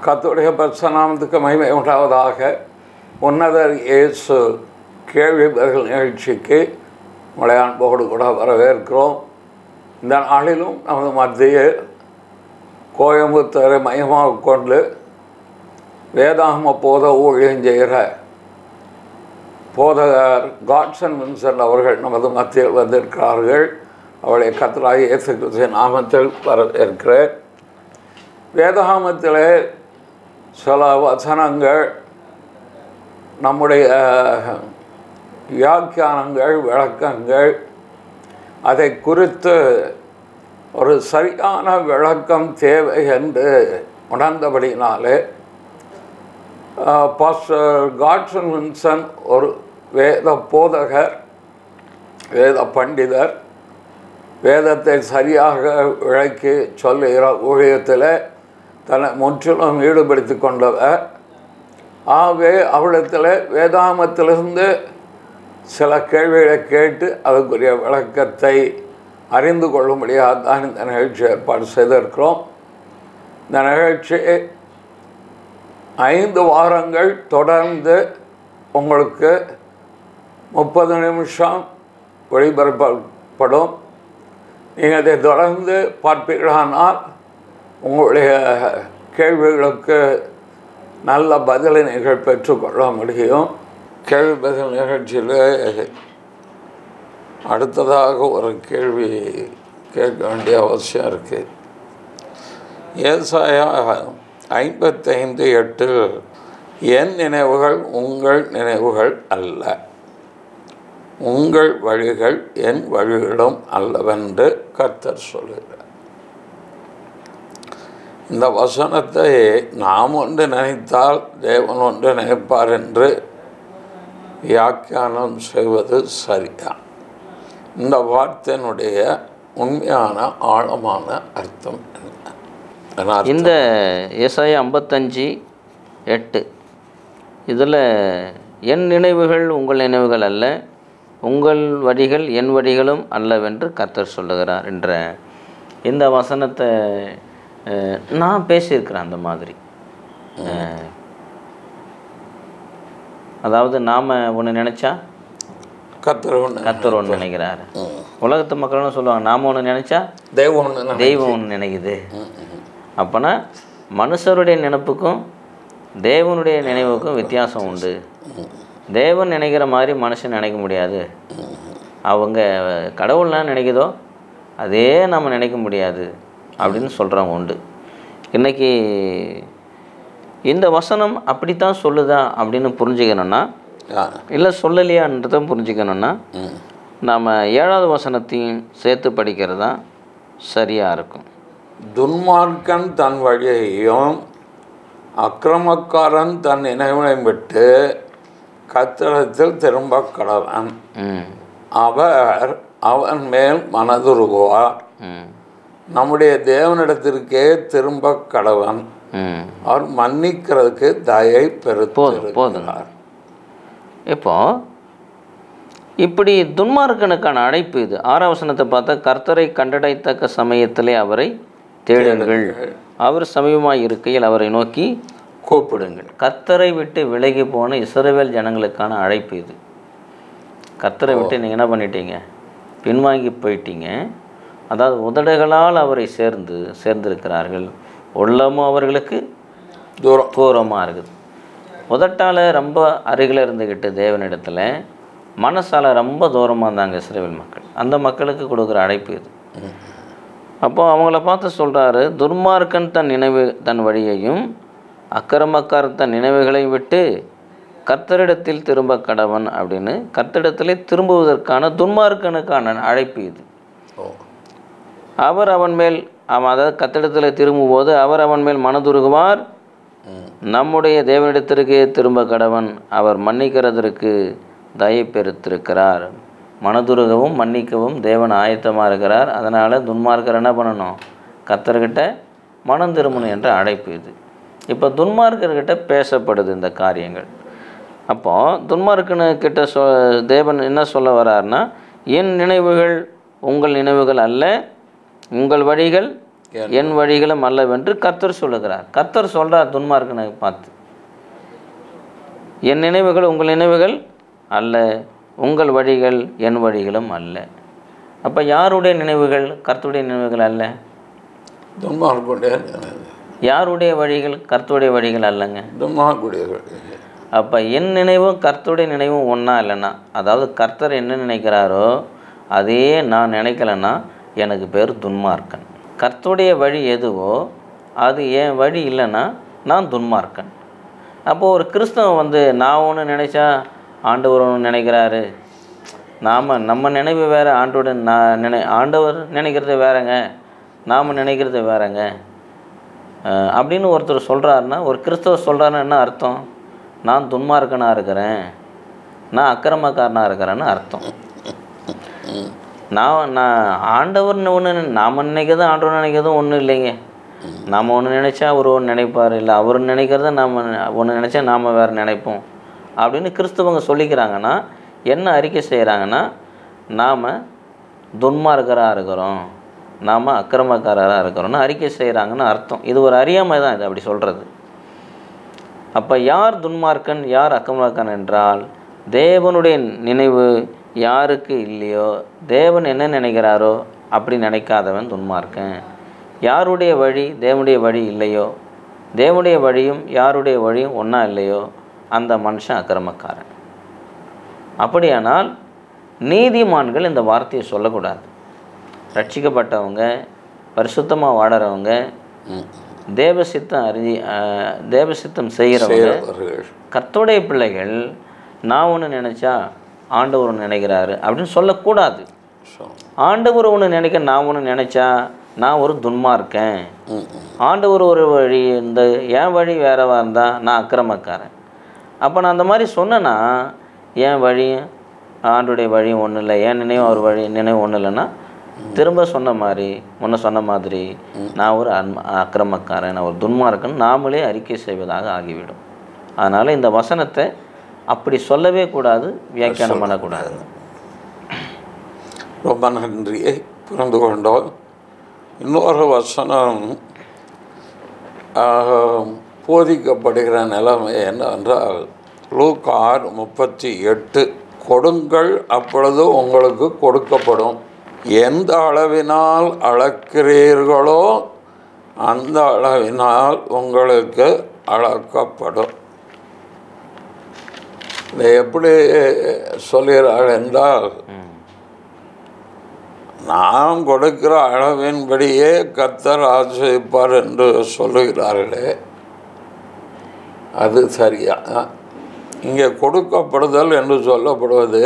கர்த்தருடைய பரிசுத்த நாமத்துக்கு மகிமை உண்டாவதாக. உன்னதர் இயேசு கேள்வி பதில் நிகழ்ச்சிக்கு உங்களை அன்போடு கூட வரவேற்கிறோம். இந்த நாளிலும் நமது மத்தியில் கோயம்புத்தூரை மையமாக கொண்டு வேதாகம போத ஊழியம் செய்கிற போதகர் காட்சன் வின்சென்ட் அவர்கள் நமது மத்தியில் வந்திருக்கிறார்கள். அவளை கர்த்தராகிய இயேசு கிறிஸ்துவின் நாமத்தில் வரவேற்கிறேன். வேதாகமத்திலே சில வசனங்கள் நம்முடைய வியாக்கியானங்கள், விளக்கங்கள், அதை குறித்து ஒரு சரியான விளக்கம் தேவை என்று உணர்ந்தபடினாலே பாஸ்டர் காட்சன் வின்சென்ட் ஒரு வேத போதகர், வேத பண்டிதர், வேதத்தை சரியாக விளக்கி சொல்லுகிற ஊழியத்தில் தன்னை முற்றிலும் ஈடுபடுத்தி கொண்டவர். ஆகவே அவளிடத்தில் வேதாகமத்திலிருந்து சில கேள்விகளை கேட்டு அதுக்குரிய விளக்கத்தை அறிந்து கொள்ளும்படியாக தான் இந்த நிகழ்ச்சி ஏற்பாடு செய்திருக்கிறோம். இந்த நிகழ்ச்சி 5 வாரங்கள் தொடர்ந்து உங்களுக்கு 30 நிமிஷம் ஒளிபரப்பப்படும். நீங்கள் அதை தொடர்ந்து பார்ப்பீர்களானால் உங்களுடைய கேள்விகளுக்கு நல்ல பதிலை நீங்கள் பெற்றுக்கொள்ள முடியும். கேள்வி பதில் நிகழ்ச்சியில் அடுத்ததாக ஒரு கேள்வி கேட்க வேண்டிய அவசியம் இருக்குது. ஏசாயா 55:8 என் நினைவுகள் உங்கள் நினைவுகள் அல்ல, உங்கள் வழிகள் என் வழிகளும் அல்லவென்று கர்த்தர் சொல்லுகிறார். இந்த வசனத்தை நாம் ஒன்று நினைத்தால் தேவன் ஒன்று நினைப்பார் என்று வியாக்கியானம் செய்வது சரிதான். இந்த வார்த்தையினுடைய உண்மையான ஆழமான அர்த்தம் என்ன? இந்த ஏசாயா 55:8 இதில் என் நினைவுகள் உங்கள் நினைவுகள் அல்ல, உங்கள் வழிகள் என் வழிகளும் அல்லவென்று கர்த்தர் சொல்லுகிறார் என்ற இந்த வசனத்தை நான் பேசியிருக்கிறேன். அந்த மாதிரி அதாவது நாம் ஒன்று நினச்சா கர்த்தர் ஒன்று நினைக்கிறாரு. உலகத்து மக்கள்னு சொல்லுவாங்க, நாம் ஒன்று நினச்சா தெய்வம் ஒன்று நினைக்குது. அப்போனா மனுஷருடைய நினைப்புக்கும் தேவனுடைய நினைவுக்கும் வித்தியாசம் உண்டு. தேவன் நினைக்கிற மாதிரி மனுஷன் நினைக்க முடியாது. அவங்க கடவுள்லாம் நினைக்குதோ அதே நம்ம நினைக்க முடியாது அப்படின்னு சொல்கிறவங்க உண்டு. இன்றைக்கி இந்த வசனம் அப்படித்தான் சொல்லுதா அப்படின்னு புரிஞ்சுக்கணுன்னா, இல்லை சொல்லலையான்றதை புரிஞ்சுக்கணுன்னா நாம் 7வது வசனத்தையும் சேர்த்து படிக்கிறது தான் சரியாக இருக்கும். துன்மார்க்கன் தன் வழியையும் அக்கிரமக்காரன் தன் நினைவையும் விட்டு கர்த்தரிடத்தில் திரும்ப கடவன், அவர் அவன் மேல் மனதுருகுவார். நம்முடைய தேவனிடத்திற்கே திரும்ப கடவன், அவர் மன்னிக்கிறதுக்கு தயை பெருத்துகிறார். இப்போ இப்படி துன்மார்க்கனுக்கான அழைப்பு இது. 6வது வசனத்தை பார்த்தா, கர்த்தரை கண்டடைத்தக்க சமயத்திலே அவரை தேடுங்கள், அவர் சமீபமாக இருக்கையில் அவரை நோக்கி கூப்பிடுங்கள். கர்த்தரை விட்டு விலகி போன இஸ்ரவேல் ஜனங்களுக்கான அழைப்பு இது. கர்த்தரை விட்டு நீங்கள் என்ன பண்ணிட்டீங்க? பின்வாங்கி போயிட்டீங்க. அதாவது உதடுகளால் அவரை சேர்ந்திருக்கிறார்கள், உள்ளமும் அவர்களுக்கு தூரமாக இருக்குது. உதட்டால் ரொம்ப அருகில் இருந்துக்கிட்டு தேவனிடத்தில், மனசால் ரொம்ப தூரமாக இருந்தாங்க இஸ்ரவேல் மக்கள். அந்த மக்களுக்கு கொடுக்குற அழைப்பு இது. அப்போது அவங்கள பார்த்து சொல்கிறாரு, துன்மார்க்கன் தன் வழியையும் அக்கிரமக்காரன் தன் நினைவுகளையும் விட்டு கர்த்தரிடத்தில் திரும்ப கடவன் அப்படின்னு கர்த்தரிடத்திலே திரும்புவதற்கான துன்மார்க்கனுக்கான அழைப்பு இது. அவர் அவன் மேல் அதாவது கர்த்தரிடத்தில் திரும்பும்போது அவர் அவன் மேல் மனதுருகுவார், நம்முடைய தேவனிடத்திற்கு திரும்ப கடவன், அவர் மன்னிக்கிறதற்கு தயை பெருத்திருக்கிறார். மனதுருகவும் மன்னிக்கவும் தேவன் ஆயத்தமாக இருக்கிறார். அதனால் துன்மார்க்கர் என்ன பண்ணணும்? கர்த்தர்கிட்ட மனம் திரும்பணும் என்ற அழைப்பு இது. இப்போ துன்மார்க்கர்கிட்ட பேசப்படுது இந்த காரியங்கள். அப்போது துன்மார்க்கனுக்கிட்ட தேவன் என்ன சொல்ல வர்றாருன்னா, என் நினைவுகள் உங்கள் நினைவுகள் அல்ல, உங்கள் வழிகள் என் வழிகளும் அல்லவென்று கர்த்தர் சொல்லுகிறார். கர்த்தர் சொல்கிறார் துன்மார்க்கனை பார்த்து, என் நினைவுகள் உங்கள் நினைவுகள் அல்ல, உங்கள் வழிகள் என் வழிகளும் அல்ல. அப்போ யாருடைய நினைவுகள் கர்த்தருடைய நினைவுகள் அல்ல? துன்மார்க்குடைய யாருடைய வழிகள் கர்த்தருடைய வழிகள் அல்லங்க? துன்மார்க்குடைய. அப்போ என் நினைவும் கர்த்தருடைய நினைவும் ஒன்றா இல்லைன்னா, அதாவது கர்த்தர் என்ன நினைக்கிறாரோ அதே நான் நினைக்கலைன்னா எனக்கு பேர் துன்மார்க்கன். கர்த்தருடைய வழி எதுவோ அது என் வழி இல்லைன்னா நான் துன்மார்க்கன். அப்போது ஒரு கிறிஸ்தவன் வந்து நான் ஒன்று நினைச்சா ஆண்டவர் ஒன்று நினைக்கிறாரு, நம்ம நினைவு வேறு, ஆண்டவர் நினைக்கிறது வேறங்க, நாம் நினைக்கிறது வேறங்க அப்படின்னு ஒருத்தர் சொல்கிறாருன்னா, ஒரு கிறிஸ்தவர் சொல்கிறாருன்னா என்ன அர்த்தம்? நான் துன்மார்க்கனாக இருக்கிறேன், நான் அக்கிரமக்காரனாக இருக்கிறேன்னு அர்த்தம். நான் ஆண்டவர்னு ஒன்று நாம் நினைக்கிறதும் ஆண்டவர் நினைக்கிறதும் ஒன்றும் இல்லைங்க. நாம் ஒன்று நினச்சா அவர் ஒன்று நினைப்பார், இல்லை அவர் நினைக்கிறத நாம் ஒன்று நினச்சா நாம் வேறு நினைப்போம் அப்படின்னு கிறிஸ்தவங்க சொல்லிக்கிறாங்கன்னா என்ன அறிக்கை செய்கிறாங்கன்னா, நாம் துன்மார்க்கராக இருக்கிறோம், நாம் அக்கிரமக்காரராக இருக்கிறோம்னு அறிக்கை செய்கிறாங்கன்னு அர்த்தம். இது ஒரு அறியாமை தான் இது அப்படி சொல்கிறது. அப்போ யார் துன்மார்க்கன் யார் அக்கிரமக்காரன் என்றால், தேவனுடைய நினைவு யாருக்கு இல்லையோ, தேவன் என்ன நினைக்கிறாரோ அப்படி நினைக்காதவன் துன்மார்க்கன். யாருடைய வழி தேவனுடைய வழி இல்லையோ, தேவனுடைய வழியும் யாருடைய வழியும் ஒன்றா இல்லையோ அந்த மனுஷன் அக்கிரமக்காரன். அப்படியானால் நீதிமான்கள் இந்த வார்த்தையை சொல்லக்கூடாது. ரட்சிக்கப்பட்டவங்க, பரிசுத்தமாக வாடுறவங்க, தேவசித்தம் செய்கிறவங்க, கர்த்தருடைய பிள்ளைகள் நான் ஒன்று நினச்சா ஆண்டவர் ஒன்று நினைக்கிறாரு அப்படின்னு சொல்லக்கூடாது. ஆண்டவர் ஒன்று நினைக்க நான் ஒன்று நினச்சா நான் ஒரு துன்மார்க்கேன், ஆண்டவர் ஒரு வழி இந்த என் வழி வேறவா இருந்தால் நான் அக்கிரமக்காரன். அப்போ நான் அந்த மாதிரி சொன்னேன்னா என் வழியும் ஆண்டுடைய வழியும் ஒன்றும் இல்லை, என் நினைவும் அவர் வழி நினைவு ஒன்றும் இல்லைன்னா திரும்ப சொன்ன மாதிரி நான் ஒரு அக்கிரமக்காரன், நான் ஒரு துன்மார்க்கன் நாமளே அறிக்கை செய்வதாக ஆகிவிடும். அதனால் இந்த வசனத்தை அப்படி சொல்லவே கூடாது, வியாக்கியானம் பண்ணக்கூடாது. ரொம்ப நன்றியை புரிந்து கொண்டோம். இன்னொரு வசனம் போதிக்கப்படுகிற நிலைமை என்னவென்றால், லூக்கா 6:38, கொடுங்கள் அப்பொழுது உங்களுக்கு கொடுக்கப்படும், எந்த அளவினால் அளக்கிறீர்களோ அந்த அளவினால் உங்களுக்கு அளக்கப்படும். இதை எப்படி சொல்கிறாள் என்றால், நாம் கொடுக்கிற அளவின்படியே கர்த்தர் ஆசீர்வதிப்பார் என்று சொல்லுகிறார்களே, அது சரியா? இங்கே கொடுக்கப்படுதல் என்று சொல்லப்படுவது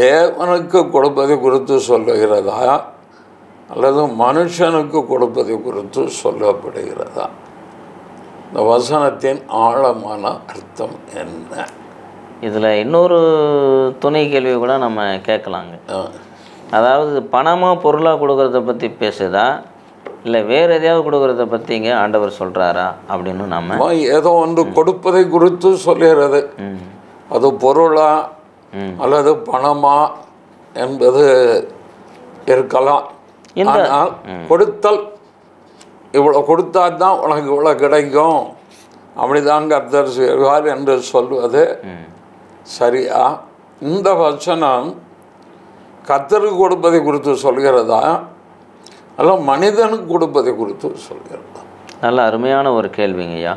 தேவனுக்கு கொடுப்பதை குறித்து சொல்லுகிறதா அல்லது மனுஷனுக்கு கொடுப்பதை குறித்து சொல்லப்படுகிறதா? இந்த வசனத்தின் ஆழமான அர்த்தம் என்ன? இதில் இன்னொரு துணை கேள்வி கூட நம்ம கேட்கலாங்க. அதாவது பணமாக பொருளாக கொடுக்கறத பற்றி பேசுதா இல்லை வேறு எதையாவது கொடுக்கறத பற்றி இங்கே ஆண்டவர் சொல்கிறாரா அப்படின்னு நம்ம ஏதோ ஒன்று கொடுப்பதை குறித்து சொல்லுகிறது. அது பொருளா அல்லது பணமா என்பது இருக்கலாம். ஆனால் கொடுத்தல், இவ்வளோ கொடுத்தா தான் உனக்கு இவ்வளோ கிடைக்கும், அப்படிதான் கர்த்தர் செய்வார் என்று சொல்வது சரியா? இந்த வசனம் கர்த்தருக்கு கொடுப்பதை குறித்து சொல்கிறதா அல்ல மனிதனுக்கு கொடுப்பதை குறித்து சொல்கிறதா? நல்ல அருமையான ஒரு கேள்விங்கய்யா.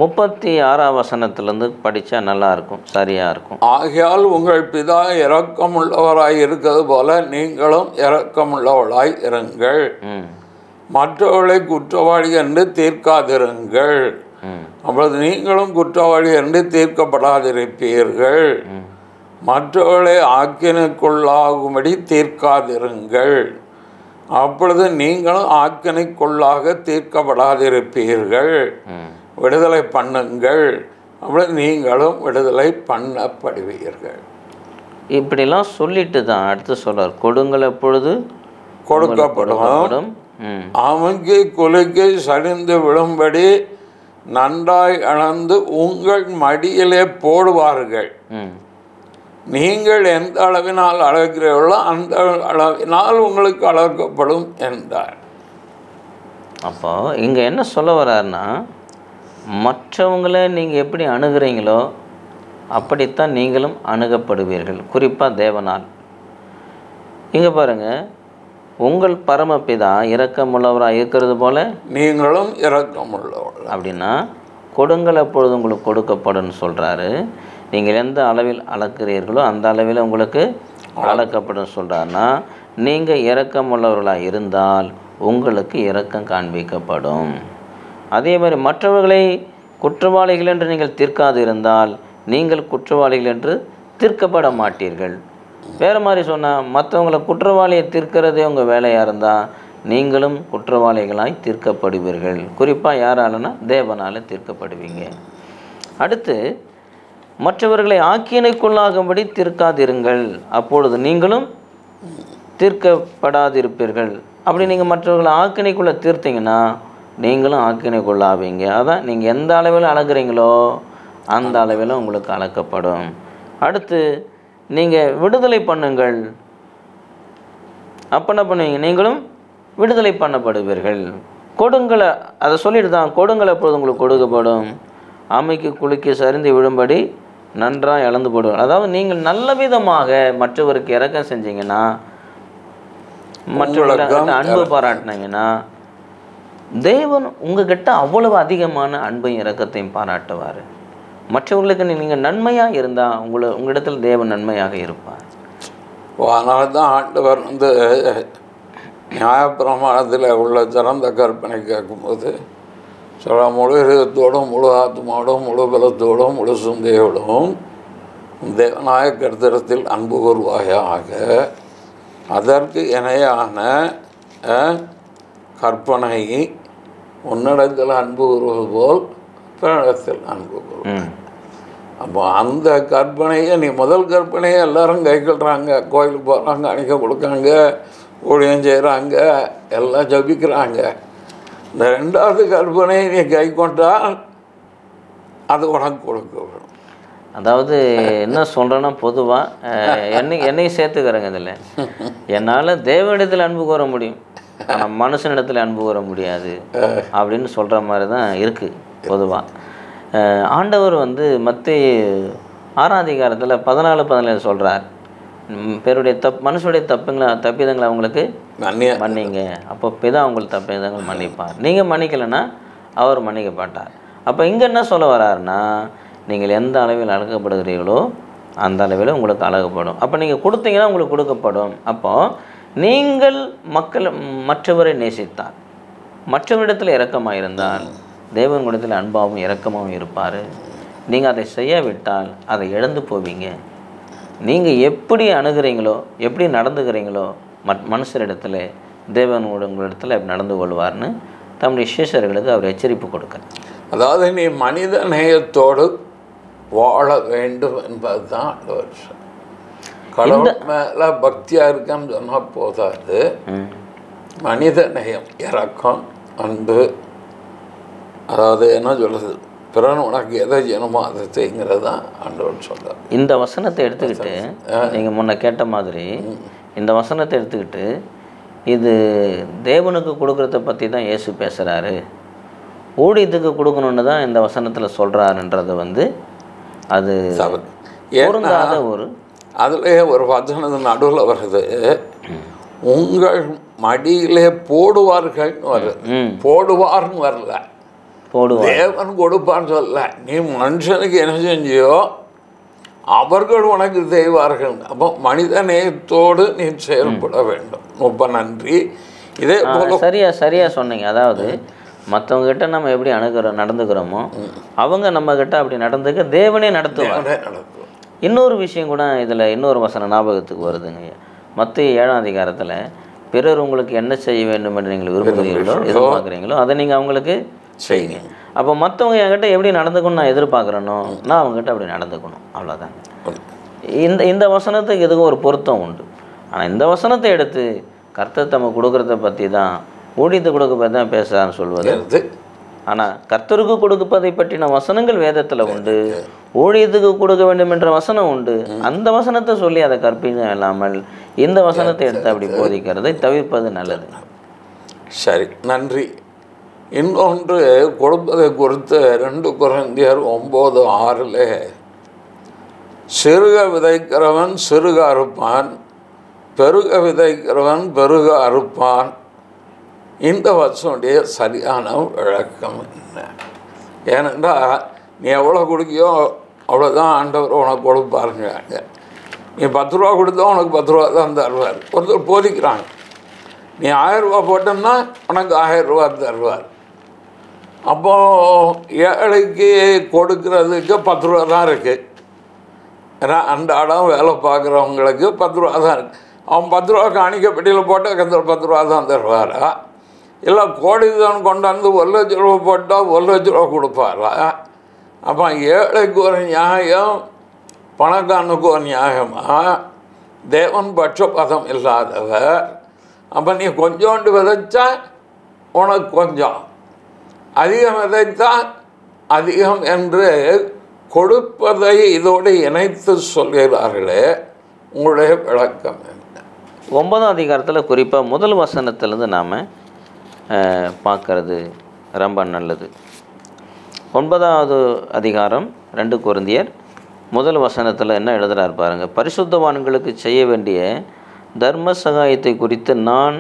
36ஆம் வசனத்திலேருந்து படித்தா நல்லா இருக்கும், சரியாக இருக்கும். ஆகையால் உங்கள் பிதா இரக்கமுள்ளவராய் இருக்கிறது போல நீங்களும் இரக்கமுள்ளவளாய் இருங்கள், மற்றவர்களை குற்றவாளி என்று தீர்க்காதிருங்கள், அப்பொழுது நீங்களும் குற்றவாளி என்று தீர்க்கப்படாதிருப்பீர்கள். மற்றவர்களை ஆக்கினைக்குள்ளாகும்படி தீர்க்காதிருங்கள், அப்பொழுது நீங்களும் ஆக்கினைக்குள்ளாக தீர்க்கப்படாதிருப்பீர்கள். விடுதலை பண்ணுங்கள், அப்பொழுது நீங்களும் விடுதலை பண்ணப்படுவீர்கள். இப்படிலாம் சொல்லிட்டு தான் அடுத்து சொல்றார், கொடுங்கள் எப்பொழுது கொடுக்கப்படும், அமுக்கி குலுக்கி சரிந்து விழும்படி நன்றாய் அளந்து உங்கள் மடியிலே போடுவார்கள். நீங்கள் எந்த அளவினால் அளக்கிறீர்களோ அந்த அளவினால் உங்களுக்கு அளக்கப்படும் என்றார். அப்போ இங்கே என்ன சொல்ல வர்றாருன்னா, மற்றவங்களை நீங்கள் எப்படி அணுகிறீங்களோ அப்படித்தான் நீங்களும் அணுகப்படுவீர்கள், குறிப்பாக தேவனால். இங்கே பாருங்கள், உங்கள் பரமபிதா இரக்கமுள்ளவராக இருக்கிறது போல நீங்களும் இரக்கமுள்ளவர் அப்படின்னா கொடுங்கள் அப்பொழுது உங்களுக்கு கொடுக்கப்படும் சொல்கிறாரு. நீங்கள் எந்த அளவில் அளக்கிறீர்களோ அந்த அளவில் உங்களுக்கு அளக்கப்படும் சொல்கிறாருன்னா, நீங்கள் இரக்கமுள்ளவர்களாக இருந்தால் உங்களுக்கு இரக்கம் காண்பிக்கப்படும். அதே மாதிரி மற்றவர்களை குற்றவாளிகள் என்று நீங்கள் தீர்க்காது இருந்தால் நீங்கள் குற்றவாளிகள் என்று தீர்க்கப்பட மாட்டீர்கள். வேறு மாதிரி சொன்னால், மற்றவங்களை குற்றவாளியை தீர்க்கிறதே உங்கள் வேலையாக இருந்தால் நீங்களும் குற்றவாளிகளாய் தீர்க்கப்படுவீர்கள். குறிப்பாக யாராலனா தேவனால் தீர்க்கப்படுவீங்க. அடுத்து, மற்றவர்களை ஆக்கினைக்குள்ளாகும்படி தீர்க்காதிருங்கள், அப்பொழுது நீங்களும் தீர்க்கப்படாதிருப்பீர்கள். அப்படி நீங்கள் மற்றவர்களை ஆக்கினைக்குள்ளே தீர்த்தீங்கன்னா நீங்களும் ஆக்கினைக்குள்ளாவீங்க. அதான் நீங்கள் எந்த அளவில் அளக்குறீங்களோ அந்த அளவில் உங்களுக்கு அளக்கப்படும். அடுத்து, நீங்கள் விடுதலை பண்ணுங்கள், அப்போ என்ன பண்ணுவீங்க, நீங்களும் விடுதலை பண்ணப்படுவீர்கள். கொடுங்களை அதை சொல்லிட்டு தான், கொடுங்கள் அப்பொழுது உங்களுக்கு கொடுக்கப்படும், அமைக்கு குலுக்கி சரிந்து விழும்படி நன்றாக இழந்து போடுவார். அதாவது நீங்கள் நல்ல விதமாக மற்றவருக்கு இரக்கம் செஞ்சீங்கன்னா, மற்றவர்களுக்கு அன்பு பாராட்டினீங்கன்னா தேவன் உங்ககிட்ட அவ்வளவு அதிகமான அன்பையும் இரக்கத்தையும் பாராட்டுவார். மற்றவர்களுக்கு நீங்கள் நன்மையாக இருந்தால் உங்களிடத்தில் தேவன் நன்மையாக இருப்பார். அதனால தான் ஆண்டவர் நியாயப்பிரமாணத்தில் உள்ள சிறந்த கற்பனை கேட்கும்போது சில முழு இதயத்தோடும் முழு ஆத்மாவோடும் முழு பலத்தோடும் முழு சிந்தையோடும் தேவனாய கர்த்தரத்தில் அன்பு கூர்வாயாக, அதற்கு இணையான கற்பனை உன்னிடத்தில் அன்பு கூறுவது போல் பிறனிடத்தில் அன்பு கூறுவார். அப்போ அந்த கற்பனையை நீ முதல் கற்பனையை எல்லாரும் கைக்கொள்கிறாங்க, கோயிலுக்கு போகிறாங்க, அணிக்க கொடுக்காங்க, ஊழியம் செய்கிறாங்க, எல்லாம் ஜபிக்கிறாங்க. இந்த ரெண்டாவது கற்பனையை நீ கை கொண்டால் அது உனக்கு கொடுக்க வேணும். அதாவது என்ன சொல்கிறேன்னா, பொதுவாக என்னையும் சேர்த்துக்கிறேங்க இதில். என்னால் தேவனிடத்தில் அன்பு கூற முடியும், ஆனால் மனுஷனிடத்தில் அன்பு கூற முடியாது அப்படின்னு சொல்கிற மாதிரி தான் இருக்குது பொதுவாக. ஆண்டவர் மத்தேயு 6ஆம் அதிகாரத்தில் 14-17 சொல்கிறார், பேருடைய மனுஷனுடைய தப்பிதங்களை அவங்களுக்கு மன்னிங்க, அப்போ பிதா உங்களுக்கு தப்பிதங்கள் மன்னிப்பார். நீங்கள் மன்னிக்கலைன்னா அவர் மன்னிக்க மாட்டார். அப்போ இங்கே என்ன சொல்ல வர்றாருன்னா, நீங்கள் எந்த அளவில் அழகப்படுகிறீர்களோ அந்த அளவில் உங்களுக்கு அழகப்படும். அப்போ நீங்கள் கொடுத்தீங்கன்னா உங்களுக்கு கொடுக்கப்படும். அப்போது நீங்கள் மற்றவரை நேசித்தால், மற்றவரிடத்தில் இரக்கமாக இருந்தால் தேவன் குணத்தில் அன்பாகவும் இரக்கமாகவும் இருப்பார். நீங்கள் அதை செய்யாவிட்டால் அதை இழந்து போவீங்க. நீங்கள் எப்படி அணுகிறீங்களோ, எப்படி நடந்துக்கிறீங்களோ மனுஷரிடத்தில் தேவன் உங்களிடத்தில் நடந்து கொள்வார்னு தம்முடைய சிஷ்யர்களுக்கு அவர் எச்சரிப்பு கொடுக்க. அதாவது நீ மனித நேயத்தோடு வாழ வேண்டும் என்பது தான் கடவுள் மேலே பக்தியாக இருக்கான்னு சொன்னால் போதாது. மனித நேயம், இரக்கம், அன்பு, அதாவது என்ன சொல்கிறது, பிறன் உனக்கு எதை செய்யணுமோ அதை செய்யுங்கிறது தான் ஆண்டவர் சொல்கிறார். இந்த வசனத்தை எடுத்துக்கிட்டு நீங்கள் முன்ன கேட்ட மாதிரி இந்த வசனத்தை எடுத்துக்கிட்டு இது தேவனுக்கு கொடுக்குறத பற்றி தான் இயேசு பேசுகிறாரு, ஊழியத்துக்கு கொடுக்கணுன்னு தான் இந்த வசனத்தில் சொல்கிறாருன்றது அது பொருந்தாத ஒரு அதுலேயே ஒரு வசனது நடுவில் வருது, உங்கள் மடியிலே போடுவார்கள்னு வருது. போடுவார்னு வரல, தேவன் கொடுப்பான்னு சொல்ல. நீ மனுஷனுக்கு என்ன செஞ்சியோ அவர்கள் உனக்கு செய்வார்கள். அப்போ மனித நேயத்தோடு நீ செயல்பட வேண்டும். ரொம்ப நன்றி. இதே போல சரியா சொன்னீங்க. அதாவது மற்றவங்ககிட்ட நம்ம எப்படி நடந்துக்கிறோமோ அவங்க நம்மக்கிட்ட அப்படி நடந்துக்க தேவனே நடத்துவாங்க. இன்னொரு விஷயம் கூட இதில் இன்னொரு வசனம் ஞாபகத்துக்கு வருதுங்க. மத்தேயு 7ஆம் அதிகாரத்தில் பிறர் உங்களுக்கு என்ன செய்ய வேண்டும் என்று நீங்கள் விரும்புகிறீர்களோ எதிர்பார்க்குறீங்களோ அதை நீங்கள் அவங்களுக்கு செய்யுங்க. அப்போ மற்றவங்க என்கிட்ட எப்படி நடந்துக்கணும்னு நான் எதிர்பார்க்குறேனோ நான் அவங்ககிட்ட அப்படி நடந்துக்கணும், அவ்வளோதாங்க. இந்த வசனத்துக்கு எதுக்கும் ஒரு பொருத்தம் உண்டு. ஆனால் இந்த வசனத்தை எடுத்து கர்த்தர் நம்ம கொடுக்குறத பற்றி தான், ஊழியத்தை கொடுக்க பற்றி தான் பேசுகிறான்னு சொல்வது. ஆனால் கர்த்தருக்கு கொடுப்பதை பற்றின வசனங்கள் வேதத்தில் உண்டு, ஊழியத்துக்கு கொடுக்க வேண்டும் என்ற வசனம் உண்டு. அந்த வசனத்தை சொல்லி அதை கற்பிக்க இல்லாமல் இந்த வசனத்தை எடுத்து அப்படி போதிக்கிறதை தவிர்ப்பது நல்லது. சரி, நன்றி. இன்னொன்று கொடுப்பதை குறித்து 2 கொரிந்தியர் 9:6 சிறுக விதைக்கிறவன் சிறுக அறுப்பான், பெருக விதைக்கிறவன் பெருக அறுப்பான். இந்த வசனுடைய சரியான விளக்கம் என்ன? ஏனென்றால் நீ எவ்வளோ கொடுக்கியோ அவ்வளோதான் ஆண்டவர் உனக்கு கொடுப்பாருங்க. நீ 10 ரூபா கொடுத்தா உனக்கு 10 ரூபா தான் தருவார். ஒருத்தர் போதிக்கிறாங்க, நீ 1000 ரூபா போட்டோம்னா உனக்கு 1000 ரூபா தருவார். அப்போது ஏழைக்கு கொடுக்கறதுக்கு 10 ரூபா தான் இருக்குது. ஏன்னா அன்றாடம் வேலை பார்க்குறவங்களுக்கு 10 ரூபா தான் இருக்குது. அவன் 10 ரூபா காணிக்கப்பட்டியில் போட்டால் 10 ரூபா தான் தருவாரா? இல்லை கோடிதான் கொண்டாந்து 1,00,000 ரூபா போட்டால் 1,00,000 ரூபா கொடுப்பாரா? அப்போ ஏழைக்கு ஒரு நியாயம், பணக்காரனுக்கு ஒரு நியாயமா? தேவன் பட்சபாதம் இல்லாதவர். அப்போ நீ கொஞ்சோண்டு விதைச்சா உனக்கு கொஞ்சம், அதிகம் விதைத்தா அதிகம் என்று கொடுப்பதை இதோடு இணைத்து சொல்கிறார்களே, உங்களுடைய விளக்கம் என்ன? 9ஆம் அதிகாரத்தில் குறிப்பாக முதல் வசனத்திலேருந்து நாம் பார்க்கறது ரொம்ப நல்லது. 9வது அதிகாரம் 2 கொரிந்தியர் முதல் வசனத்தில் என்ன எழுதுகிறார் பாருங்கள். பரிசுத்தவான்களுக்கு செய்ய வேண்டிய தர்ம சகாயத்தை குறித்து நான்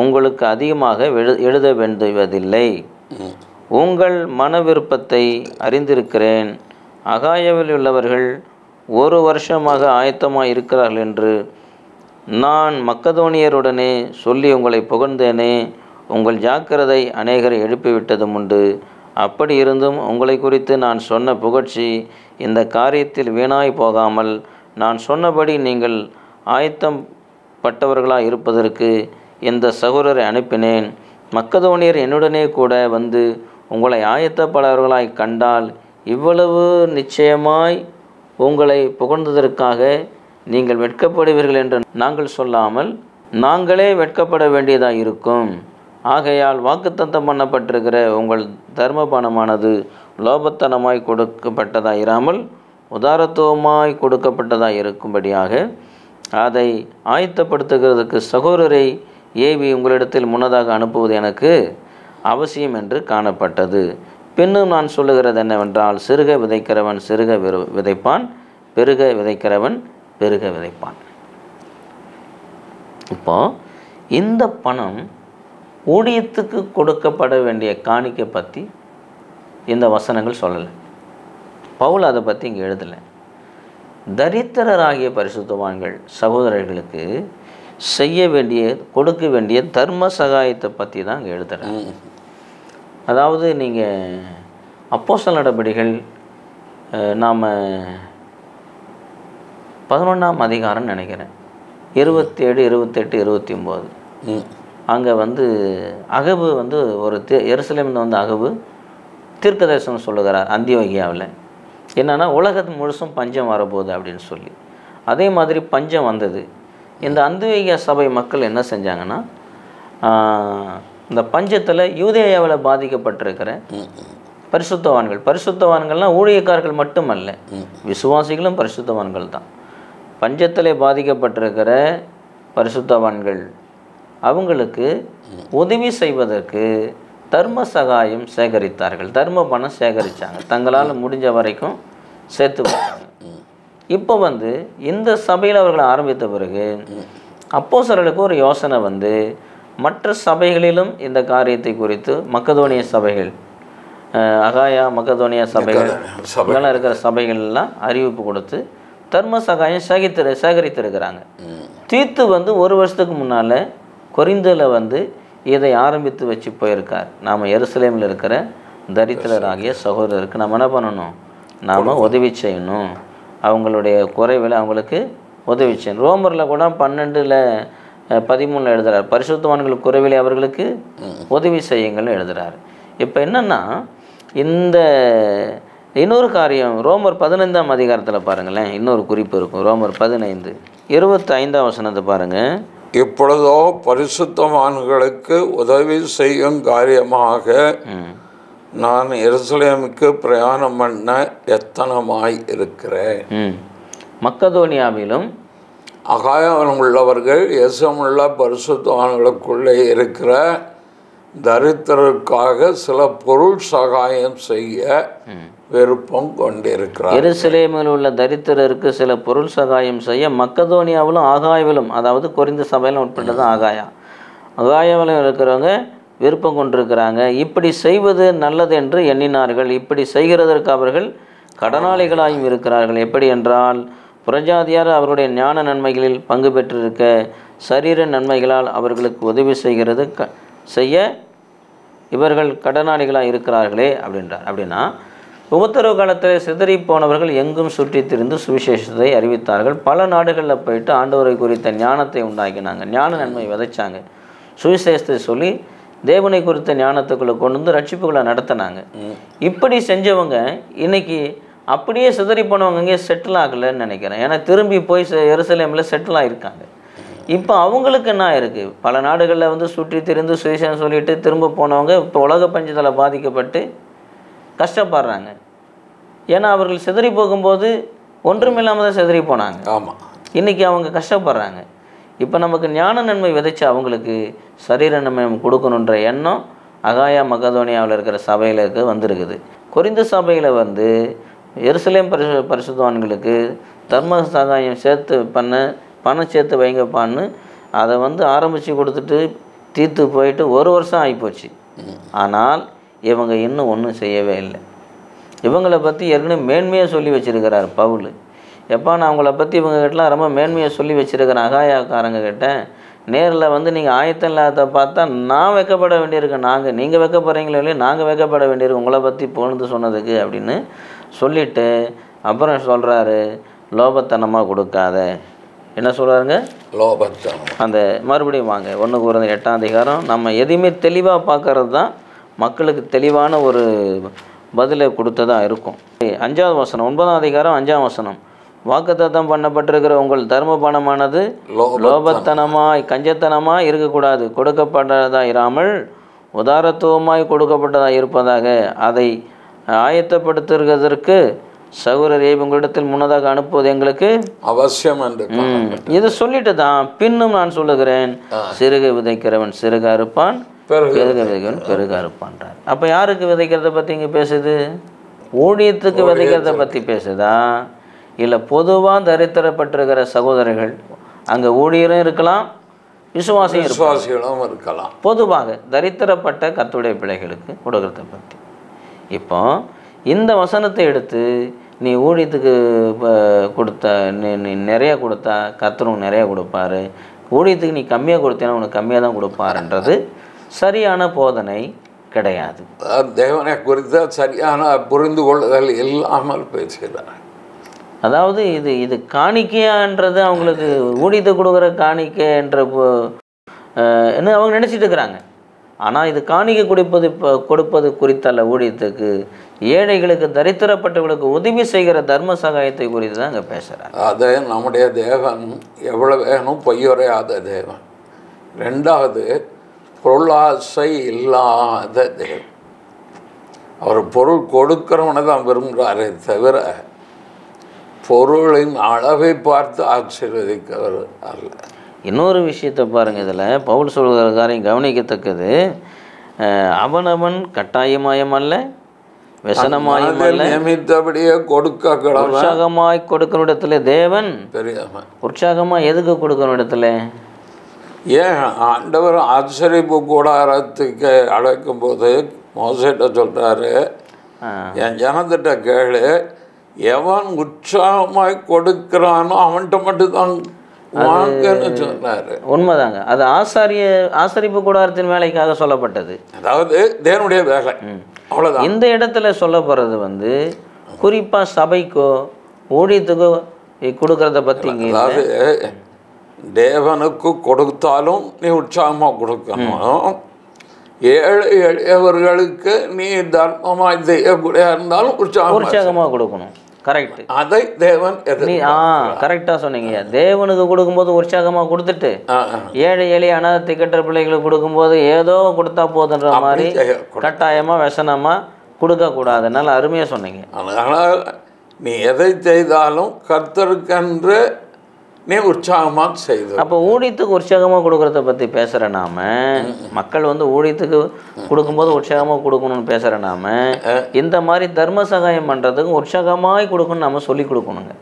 உங்களுக்கு அதிகமாக எழுத வேண்டுவதில்லை. உங்கள் மன விருப்பத்தை அறிந்திருக்கிறேன். அகாயாவில் உள்ளவர்கள் 1 வருஷமாக ஆயத்தமாக இருக்கிறார்கள் என்று நான் மக்கதோனியருடனே சொல்லி உங்களை புகழ்ந்தேனே. உங்கள் ஜாக்கிரதை அநேகரை எழுப்பிவிட்டதும் உண்டு. அப்படி இருந்தும் உங்களை குறித்து நான் சொன்ன புகழ்ச்சி இந்த காரியத்தில் வீணாய் போகாமல் நான் சொன்னபடி நீங்கள் ஆயத்தம் பட்டவர்களாக இருப்பதற்கு இந்த சகோதரரை அனுப்பினேன். மக்கதோனியர் என்னுடனே கூட வந்து உங்களை ஆயத்தப்படவர்களாய் கண்டால் இவ்வளவு நிச்சயமாய் உங்களை புகழ்ந்ததற்காக நீங்கள் வெட்கப்படுவீர்கள் என்று நாங்கள் சொல்லாமல் நாங்களே வெட்கப்பட வேண்டியதாக இருக்கும். ஆகையால் வாக்குத்தத்தம் பண்ணப்பட்டிருக்கிற உங்கள் தர்மபானமானது லோபத்தனமாய் கொடுக்கப்பட்டதாக இராமல் உதாரத்துவமாய் கொடுக்கப்பட்டதாக இருக்கும்படியாக அதை ஆயத்தப்படுத்துகிறதுக்கு சகோதரரை ஏவி உங்களிடத்தில் முன்னதாக அனுப்புவது எனக்கு அவசியம் என்று காணப்பட்டது. பின்னும் நான் சொல்லுகிறது என்னவென்றால், சிறுக விதைக்கிறவன் சிறுக விதைப்பான், பெருக விதைக்கிறவன் பெருக விதைப்பான். இப்போ இந்த பணம் ஊழியத்துக்கு கொடுக்கப்பட வேண்டிய காணிக்கை பற்றி இந்த வசனங்கள் சொல்லலை. பவுல் அதை பற்றி இங்கே எழுதலை. தரித்திரராகிய பரிசுத்தவான்கள் சகோதரர்களுக்கு செய்ய வேண்டிய கொடுக்க வேண்டிய தர்ம சகாயத்தை பற்றி தான் இங்கே எழுதுகிறேன். அதாவது நீங்கள் அப்போஸ்தலர் நடபடிகள் நாம் 11ஆம் அதிகாரம் நினைக்கிறேன், 27, 28, 29 அங்கே வந்து அகபு வந்து ஒரு எருசலேமில் வந்து அகபு தீர்க்கதரிசனம் சொல்லுகிறார் அந்தியோகியாவில். என்னென்னா உலகத்து முழுசும் பஞ்சம் வரப்போகுது அப்படின்னு சொல்லி. அதே மாதிரி பஞ்சம் வந்தது. இந்த அந்தியோகியா சபை மக்கள் என்ன செஞ்சாங்கன்னா, இந்த பஞ்சத்தில் யூதேயாவில் பாதிக்கப்பட்டிருக்கிற பரிசுத்தவான்கள்னால் ஊழியக்காரர்கள் மட்டுமல்ல, விசுவாசிகளும் பரிசுத்தவான்கள் தான். பஞ்சத்தில் பாதிக்கப்பட்டிருக்கிற பரிசுத்தவான்கள் அவங்களுக்கு உதவி செய்வதற்கு தர்ம சகாயம் சேகரித்தார்கள். தர்ம பணம் சேகரித்தாங்க, தங்களால் முடிஞ்ச வரைக்கும் சேர்த்து வச்சாங்க. இப்போ வந்து இந்த சபையில் அவர்கள் ஆரம்பித்த பிறகு அப்போஸ்தலர்களுக்கு ஒரு யோசனை வந்து மற்ற சபைகளிலும் இந்த காரியத்தை குறித்து மக்கதோனிய சபைகள், அகாயா மக்கதோனியா சபைகள் இதெல்லாம் இருக்கிற சபைகள்லாம் அறிவிப்பு கொடுத்து தர்ம சகாயம் சேகரித்திருக்கிறாங்க. தீத்து வந்து 1 வருஷத்துக்கு முன்னால் கொரிந்தில் வந்து இதை ஆரம்பித்து வச்சு போயிருக்கார். நாம் எருசலேமில் இருக்கிற தரித்திரராகிய சகோதரருக்கு நம்ம என்ன பண்ணணும், நாம் உதவி செய்யணும். அவங்களுடைய குறைவில் அவங்களுக்கு உதவி செய்யணும். ரோமரில் கூட 12:13 எழுதுகிறார், பரிசுத்தவான்கள் குறைவிலே அவர்களுக்கு உதவி செய்யுங்கள்னு எழுதுகிறார். இப்போ என்னென்னா இந்த இன்னொரு காரியம் ரோமர் 15ஆம் அதிகாரத்தில் பாருங்களேன், இன்னொரு குறிப்பு இருக்கும். ரோமர் 15:25 வசனத்தை பாருங்கள். இப்பொழுதோ பரிசுத்தவான்களுக்கு உதவி செய்யும் காரியமாக நான் எருசலேமுக்கு பிரயாணம் பண்ண எத்தனமாய் இருக்கிறேன். மக்கதோனியாவிலும் அகாயாவில் உள்ளவர்கள் எசமுள்ள பரிசுத்தவான்களுக்குள்ளே இருக்கிற தரித்திரருக்காக சில பொருள் சகாயம் செய்ய விருப்பம் கொண்டிருக்கிறார். எருசலேமில் உள்ள தரித்திரருக்கு சில பொருள் சகாயம் செய்ய மக்கதோனியாவிலும் ஆகாயாவிலும், அதாவது கொரிந்து சபையிலும் உட்பட்டது ஆகாயாவிலும் இருக்கிறவங்க விருப்பம் கொண்டிருக்கிறாங்க. இப்படி செய்வது நல்லது என்று எண்ணினார்கள். இப்படி செய்கிறதற்கு அவர்கள் கடனாளிகளாயும் இருக்கிறார்கள். எப்படி என்றால், புறஜாதியார் அவருடைய ஞான நன்மைகளில் பங்கு பெற்றிருக்க சரீர நன்மைகளால் அவர்களுக்கு உதவி செய்ய இவர்கள் கடனாளிகளாக இருக்கிறார்களே அப்படின்றார். அப்படின்னா உபத்திரவு காலத்தில் சிதறி போனவர்கள் எங்கும் சுற்றி திரிந்து சுவிசேஷத்தை அறிவித்தார்கள். பல நாடுகளில் போயிட்டு ஆண்டவரை குறித்த ஞானத்தை உண்டாக்கினாங்க, ஞான நன்மை விதைச்சாங்க, சுவிசேஷத்தை சொல்லி தேவனை குறித்த ஞானத்துக்குள்ளே கொண்டு வந்து ரட்சிப்புகளை நடத்தினாங்க. இப்படி செஞ்சவங்க இன்னைக்கு அப்படியே சிதறி போனவங்க இங்கே செட்டில் ஆகலைன்னு நினைக்கிறேன். ஏன்னா திரும்பி போய் எருசலேமில் செட்டில் ஆகிருக்காங்க. இப்போ அவங்களுக்கு என்ன இருக்குது, பல நாடுகளில் வந்து சுற்றி திரிந்து சுவிசேஷம் சொல்லிட்டு திரும்ப போனவங்க இப்போ உலக பஞ்சத்தில் பாதிக்கப்பட்டு கஷ்டப்படுறாங்க. ஏன்னா அவர்கள் சிதறி போகும்போது ஒன்றுமில்லாமல் தான் சிதறி போனாங்க. ஆமாம், இன்றைக்கி அவங்க கஷ்டப்படுறாங்க. இப்போ நமக்கு ஞான நன்மை விதைச்சு அவங்களுக்கு சரீர நன்மை கொடுக்கணுன்ற எண்ணம் அகாயா மக்கதோனியாவில் இருக்கிற சபைகளுக்கு வந்திருக்குது. கொரிந்து சபையில் வந்து எருசலேம் பரிசுத்தவான்களுக்கு தர்ம சகாயம் சேர்த்து பணம் சேர்த்து வைங்கப்பான்னு அதை வந்து ஆரம்பித்து கொடுத்துட்டு தீர்த்து போயிட்டு 1 வருஷம் ஆகிப்போச்சு. ஆனால் இவங்க இன்னும் ஒன்றும் செய்யவே இல்லை. இவங்களை பற்றி ஏற்கனவே மேன்மையாக சொல்லி வச்சுருக்கிறார் பவுல். எப்போ நான் அவங்கள பற்றி இவங்ககிட்டலாம் ரொம்ப மேன்மையாக சொல்லி வச்சுருக்கிறேன். அகாயாக்காரங்க கிட்ட நேரில் வந்து நீங்கள் ஆயத்தம் இல்லாத பார்த்தா நான் வைக்கப்பட வேண்டியிருக்கு, நீங்கள் வைக்கப்படுறீங்களோ இல்லையோ நாங்கள் வைக்கப்பட வேண்டியிருக்கு உங்களை பற்றி புகழ்ந்து சொன்னதுக்கு அப்படின்னு சொல்லிவிட்டு அப்புறம் சொல்கிறாரு, லோபத்தனமாக கொடுக்காத. என்ன சொல்கிறாருங்க? லோபத்தனம். அந்த மறுபடியும் வாங்க 1 Corinthians 8ஆம் அதிகாரம். நம்ம எதையுமே தெளிவாக பார்க்கறது தான் மக்களுக்கு தெளிவான ஒரு பதிலை கொடுத்ததாக இருக்கும். 5ஆவது வசனம், 9ஆம் அதிகாரம் 5ஆம் வசனம். வாக்குத்தத்தம் பண்ணப்பட்டிருக்கிற உங்கள் தர்ம பணமானது லோபத்தனமாய் கஞ்சத்தனமாய் இருக்கக்கூடாது, கொடுக்கப்பட்டதாக இராமல் உதாரத்துவமாய் கொடுக்கப்பட்டதாக இருப்பதாக அதை ஆயத்தப்படுத்துகிறதற்கு சகோதரரை உங்களிடத்தில் முன்னதாக அனுப்புவது எங்களுக்கு அவசியம் என்று இதை சொல்லிட்டு தான் பின்னும் நான் சொல்லுகிறேன், சிறுக விதைக்கிறவன் சிறுக அறுப்பான், பெருக விதைக்கிறவன் பெருக அறுப்பான்றார். அப்போ யாருக்கு விதைக்கிறத பற்றி இங்கே பேசுது? ஊழியத்துக்கு விதைக்கிறத பற்றி பேசுதா? இல்லை பொதுவாக தரித்திரப்பட்டிருக்கிற சகோதரர்கள், அங்கே ஊழியரும் இருக்கலாம் விசுவாசிகளும் இருக்கலாம், பொதுவாக தரித்திரப்பட்ட கர்த்தருடைய பிள்ளைகளுக்கு கொடுக்கறத பற்றி. இப்போ இந்த வசனத்தை எடுத்து நீ ஊழியத்துக்கு கொடுத்த நீ நிறைய கொடுத்தா கர்த்தரும் நிறைய கொடுப்பாரு, ஊழியத்துக்கு நீ கம்மியாக கொடுத்தேன்னா உனக்கு கம்மியாக தான் கொடுப்பாருன்றது சரியான போதனை கிடையாது. தேவனை குறித்த சரியான புரிந்து கொள்ளுதல் இல்லாமல் பேசுகிறார். அதாவது இது காணிக்கையான்றது அவங்களுக்கு ஊழியத்தை கொடுக்குற காணிக்கைன்ற என்ன அவங்க நினச்சிட்டு இருக்கிறாங்க. ஆனால் இது காணிக்கை கொடுப்பது குறித்தல்ல, ஊழியத்துக்கு ஏழைகளுக்கு தரித்திரப்பட்டவர்களுக்கு உதவி செய்கிற தர்ம சகாயத்தை குறித்து தான் அங்கே பேசுகிறார். அது நம்முடைய தேவன் எவ்வளோ வேணும் பொய்யுரையாத தேவன். 2வது பொருளாசை இல்லாத தேவன். அவர் பொருள் கொடுக்கிறவனை தான் விரும்புகிறாரே தவிர பொருளின் அளவை பார்த்து ஆசீர்வதிக்கிறவர் அல்ல. இன்னொரு விஷயத்தை பாருங்கள், இதில் பவுல் சொல்கிற காரியம் கவனிக்கத்தக்கது. அவனவன் கட்டாயமாயம் அல்ல, व्यसनமாயும் அல்ல, நியமித்தபடியே கொடுக்க உற்சாகமாய் கொடுக்கிற இடத்துல தேவன் தெரியாம உற்சாகமாக எதுக்கு கொடுக்கிற இடத்துல? ஏன் ஆண்டவர் ஆச்சரிப்பு கூடாரத்துக்கு அழைக்கும் போது மோசேட்ட சொல்கிறாரு, என் ஜனத்திட்ட கேளு, எவன் உற்சாகமாய் கொடுக்கிறானோ அவன்கிட்ட மட்டும்தான் வாங்கன்னு சொன்னாரு. உண்மைதாங்க. அது ஆசரிப்பு கூடாரத்தின் வேலைக்காக சொல்லப்பட்டது. அதாவது தேவனுடைய வேலை, அவ்வளோதான். இந்த இடத்துல சொல்ல போகிறது வந்து குறிப்பாக சபைக்கோ ஊழியத்துக்கோ கொடுக்கறத பற்றி. அதாவது தேவனுக்கு கொடுத்தாலும் நீ உற்சாகமாக கொடுக்கணும், ஏழை எளியவர்களுக்கு நீ தர்மமாக செய்யக்கூடிய இருந்தாலும் உற்சாகமாக கொடுக்கணும். கரெக்ட். அதை தேவன் கரெக்டாக சொன்னீங்க. தேவனுக்கு கொடுக்கும்போது உற்சாகமாக கொடுத்துட்டு ஏழை எளிய அனாதை கெட்ட பிள்ளைகளுக்கு கொடுக்கும்போது ஏதோ கொடுத்தா போதுன்ற மாதிரி கட்டாயமாக व्यसனமாக கொடுக்கக்கூடாது. நல்ல அருமையாக சொன்னீங்க. அதனால் நீ எதை செய்தாலும் கர்த்தருக்கென்று நீ உற்சாகமாக செய்து. அப்போ ஊழியத்துக்கு உற்சாகமாக கொடுக்குறத பற்றி பேசுகிற நாம, மக்கள் வந்து ஊழியத்துக்கு கொடுக்கும்போது உற்சாகமாக கொடுக்கணும்னு பேசுகிற நாம, இந்த மாதிரி தர்ம சகாயம் பண்ணுறதுக்கு உற்சாகமாக கொடுக்கணும்னு நம்ம சொல்லி கொடுக்கணுங்க.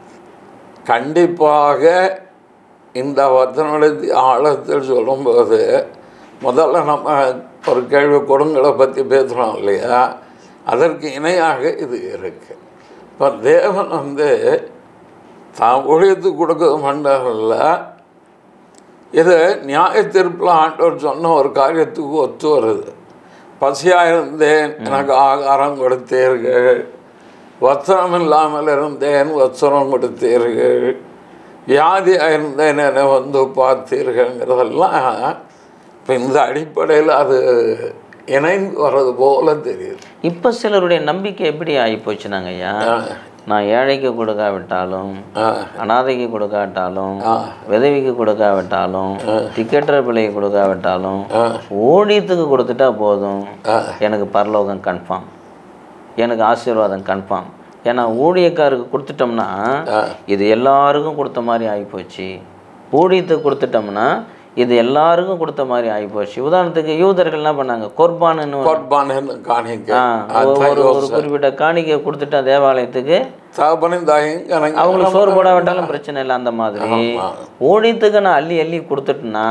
கண்டிப்பாக இந்த வசனத்தின் ஆழத்தில் சொல்லும்போது முதல்ல நம்ம ஒரு கேள்வி கொடுங்களை பற்றி பேசுகிறோம் இல்லையா, அதற்கு இணையாக இது இருக்குது. இப்போ தேவன் வந்து தான் ஊழியத்துக்கு கொடுக்க மாட்டாங்கல்ல, இது நியாய தீர்ப்பில் ஆண்டவர் சொன்ன ஒரு காரியத்துக்கு ஒத்து வருது. பசியாக இருந்தேன், எனக்கு ஆகாரம் கொடுத்தீர்கள். வஸ்திரம் இல்லாமல் இருந்தேன், வஸ்திரம் கொடுத்தீர்கள். வியாதியாக இருந்தேன், என்னை வந்து பார்த்தீர்கள்ங்கிறதெல்லாம் இப்போ இந்த அடிப்படையில் அது இணைந்து வர்றது போல தெரியுது. இப்போ சிலருடைய நம்பிக்கை எப்படி ஆகிப்போச்சுனாங்க ஐயா, நான் ஏழைக்கு கொடுக்காவிட்டாலும், அனாதைக்கு கொடுக்காவிட்டாலும், விதவிக்கு கொடுக்காவிட்டாலும், திக்கற்ற பிள்ளைக்கு கொடுக்காவிட்டாலும், ஊழியத்துக்கு கொடுத்துட்டா போதும், எனக்கு பரலோகம் கன்ஃபார்ம், எனக்கு ஆசீர்வாதம் கன்ஃபார்ம். ஏன்னா ஊழியக்காருக்கு கொடுத்துட்டோம்னா இது எல்லாருக்கும் கொடுத்த மாதிரி ஆகிப்போச்சு. ஊழியத்துக்கு கொடுத்துட்டோம்னா இது எல்லாருக்கும் கொடுத்த மாதிரி ஆகிப்போச்சு. உதாரணத்துக்கு யூதர்கள் என்ன பண்ணாங்க, கொர்பான்னு ஒரு குறிப்பிட்ட காணிக்கை கொடுத்துட்டா தேவாலயத்துக்கு அவங்களுக்கு சோறு போடாவிட்டாலும் பிரச்சனை இல்லை. அந்த மாதிரி ஊழியத்துக்கு நான் அள்ளி அள்ளி கொடுத்துட்டேன்னா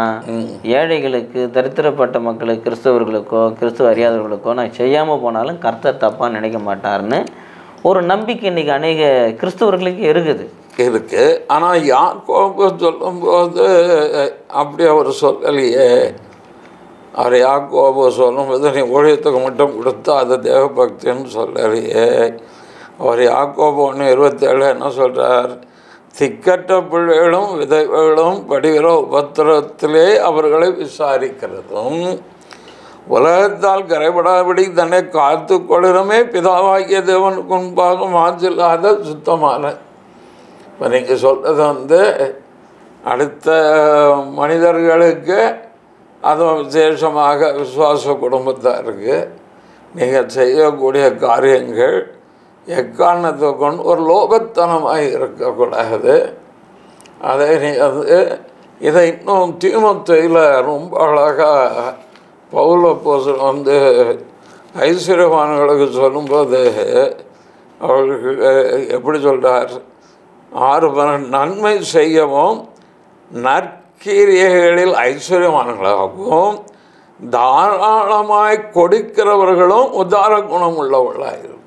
ஏழைகளுக்கு, தரித்திரப்பட்ட மக்களுக்கு, கிறிஸ்தவர்களுக்கோ கிறிஸ்துவ அறியாதவர்களுக்கோ நான் செய்யாமல் போனாலும் கர்த்தர் தப்பாக நினைக்க மாட்டார்னு ஒரு நம்பிக்கை இன்றைக்கி அநேக கிறிஸ்தவர்களுக்கு இருக்குது. ஆனால் யாக்கோபு சொல்லும்போது அப்படி அவர் சொல்லலையே. அவர் யாக்கோபு சொல்லும்போது நீ ஊழியத்துக்கு மட்டும் கொடுத்தா அது தேவபக்தின்னு சொல்லலையே. அவர் யாக்கோபு 1:27 என்ன சொல்கிறார், திக்கற்ற பிள்ளைகளும் விதவைகளும் படுகிற உபத்திரத்திலே அவர்களை விசாரிக்கிறதும், உலகத்தால் கரைபடாபடி தன்னை காத்து கொள்கிறமே பிதாவாகிய தேவனுக்கு முன்பாக மாற்றில்லாத சுத்தமான. இப்போ நீங்கள் சொல்கிறது வந்து அடுத்த மனிதர்களுக்கு அதுவும் விசேஷமாக விசுவாச குடும்பத்தாருக்கு நீங்கள் செய்யக்கூடிய காரியங்கள் எக்காரணத்தை கொண்டு ஒரு லோபத்தனமாக இருக்கக்கூடாது. அதை நீ வந்து இதை இன்னும் தீமோத்தேயுல ரொம்ப அழகாக பவுல் அப்போஸ்தலன் வந்து ஐஸ்வர்யவான்களுக்கு சொல்லும்போது அவர்களுக்கு எப்படி சொல்கிறார், 6 நன்மை செய்யவும் நற்கிரியைகளில் ஐஸ்வர்யவான்களாகவும் தாராளமாய் கொடுக்கிறவர்களும் உதார குணம் உள்ளவர்களாயிரும்.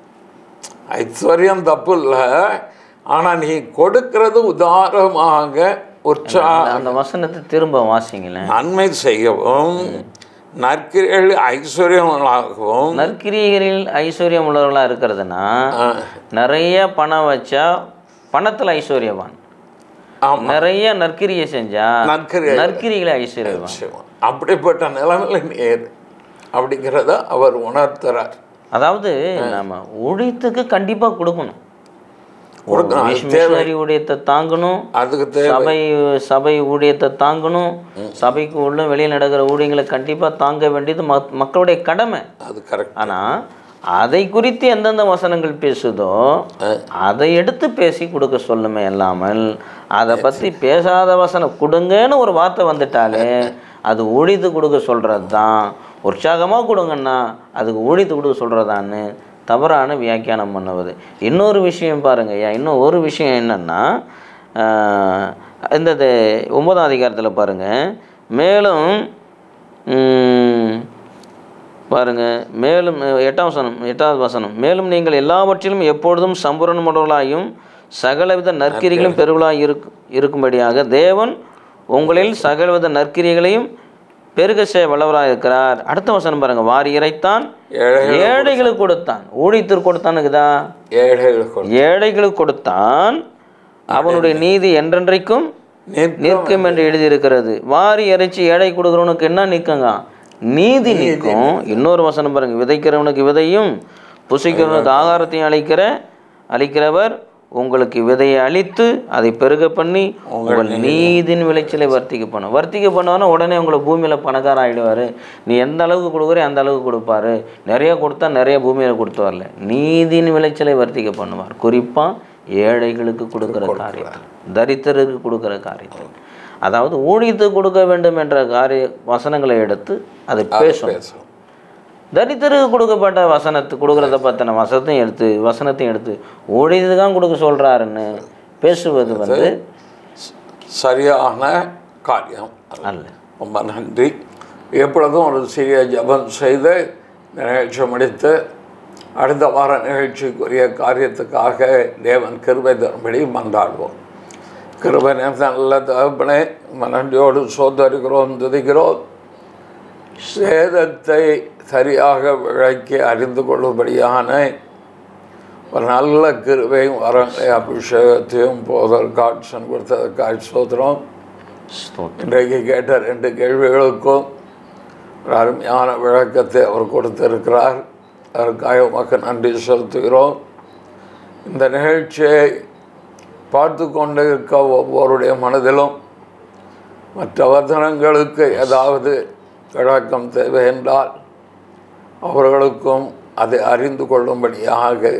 ஐஸ்வர்யம் தப்பு இல்லை, ஆனால் நீ கொடுக்கிறது உதாரமாக உற்சாகம். அந்த வசனத்தை திரும்ப வாசிங்களேன். நன்மை செய்யவும் நற்கிரியைகளில் ஐஸ்வர்யங்களாகவும். நற்கிரியைகளில் ஐஸ்வர்யம் உள்ளவர்களாக இருக்கிறதுனா நிறைய பணம் வச்சா பணத்தில் ஐஸ்வர்யவான், நிறைய நற்கிரியை செஞ்சா நற்கிரிகளை ஐஸ்வர்யவான். அப்படிப்பட்ட நிலைமையில் நேர் அப்படிங்கிறத அவர் உணர்த்துறார். அதாவது நம்ம ஊழியத்துக்கு கண்டிப்பாக கொடுக்கணும், ஊழியத்தை தாங்கணும், அதுக்கு சபை ஊழியத்தை தாங்கணும், சபைக்கு உள்ள வெளியில் நடக்கிற ஊழியங்களை கண்டிப்பாக தாங்க வேண்டியது மக்களுடைய கடமை. அது கரெக்ட். ஆனால் அதை குறித்து எந்தெந்த வசனங்கள் பேசுதோ அதை எடுத்து பேசி கொடுக்க சொல்லுமே இல்லாமல் அதை பற்றி பேசாத வசனம் கொடுங்கன்னு ஒரு வார்த்தை வந்துட்டாலே அது ஊழித்து கொடுக்க சொல்கிறது தான். உற்சாகமாக கொடுங்கன்னா அதுக்கு ஊழித்து கொடுக்க சொல்கிறதான்னு தவறான வியாக்கியானம் பண்ணுவது. இன்னொரு விஷயம் பாருங்கள் ஐயா, இன்னும் ஒரு விஷயம் என்னென்னா, இந்த 9ஆம் அதிகாரத்தில் பாருங்கள், மேலும் பாருங்கள், மேலும் 8வது வசனம், மேலும் நீங்கள் எல்லாவற்றிலும் எப்பொழுதும் சம்பூரணமுள்ளவர்களாயும் சகலவித நற்கிரிகளும் பெருவளாய் இருக்கும்படியாக தேவன் உங்களில் சகலவித நற்கிரிகளையும் பெருக செய்ய வல்லவராக இருக்கிறார். அடுத்த வசனம் பாருங்க, வாரி இறைத்தான் ஏழைகளுக்கு கொடுத்தான். ஊழியத்திற்கு கொடுத்தானுக்குதா, ஏழைகளுக்கு கொடுத்தான், அவனுடைய நீதி என்றென்றைக்கும் நிற்கும் என்று எழுதியிருக்கிறது. வாரி இறைச்சி ஏழை கொடுக்குறவனுக்கு என்ன நிற்குங்க, நீதி நிற்கும். இன்னொரு வசனம் பாருங்க, விதைக்கிறவனுக்கு விதையும் புசிக்கிறவனுக்கு ஆகாரத்தையும் அளிக்கிறவர் உங்களுக்கு விதையை அழித்து அதை பெருக பண்ணி உங்கள் நீதின் விளைச்சலை வர்த்திக்க பண்ணுவானா உடனே உங்களை பூமியில் பணக்காரன் ஆகிடுவார். நீ எந்த அளவுக்கு கொடுக்குறே அந்த அளவுக்கு கொடுப்பாரு. நிறைய கொடுத்தா நிறைய பூமியில் கொடுத்து வரல, நீதியின் விளைச்சலை வர்த்திக்க பண்ணுவார். குறிப்பாக ஏழைகளுக்கு கொடுக்குற காரியத்தில், தரித்திரருக்கு கொடுக்குற காரியத்தில், அதாவது ஊழியத்துக்கு கொடுக்க வேண்டும் என்ற வசனங்களை எடுத்து அதை பேசணும். தரித்திரருக்கு கொடுக்கப்பட்ட கொடுக்குறத பற்றின வசனத்தையும் எடுத்து ஊழியத்துக்கு தான் கொடுக்க சொல்கிறாருன்னு பேசுவது வந்து சரியான காரியம் அல்ல. ரொம்ப நன்றி. எப்பொழுதும் ஒரு சிறிய ஜபம் செய்து நிகழ்ச்சி முடித்து அடுத்த வார நிகழ்ச்சிக்குரிய காரியத்துக்காக தேவன் கிருபை தரும்படி மன்றாடுவோம். கிருபை நல்ல தகப்பனே, நன்றியோடு சோதரிக்கிறோம், துதிக்கிறோம். சேதத்தை சரியாக விளக்கி அறிந்து கொள்ளும்படியான ஒரு நல்ல கிருபையும் வரங்களை அபிஷேகத்தையும் போதற்காட்சன் கொடுத்ததற்காக சோதரம். இன்றைக்கு கேட்ட 2 கேள்விகளுக்கும் ஒரு அருமையான விளக்கத்தை அவர் கொடுத்திருக்கிறார். அதற்காக உமக்கு நன்றி செலுத்துகிறோம். இந்த நிகழ்ச்சியை பார்த்து கொண்டு இருக்க ஒவ்வொருடைய மனதிலும் மற்ற வசனங்களுக்கு ஏதாவது விளக்கம் தேவை என்றால் அவர்களுக்கும் அதை அறிந்து கொள்ளும்படியாக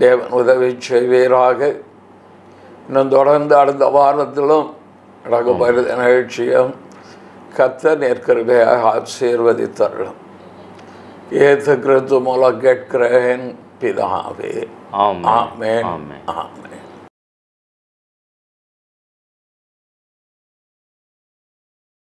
தேவன் உதவி செய்வீராக. இன்னும் தொடர்ந்து அடுத்த வாரத்திலும் நடக்கப்படுகிற நிகழ்ச்சியும் கர்த்தர் நேர்கிருபையாக ஆசீர்வதித்தருளும். இயேசு கிறிஸ்து மூலம் கேட்கிறேன் பிதாவே. ஆமென். ஆமென்.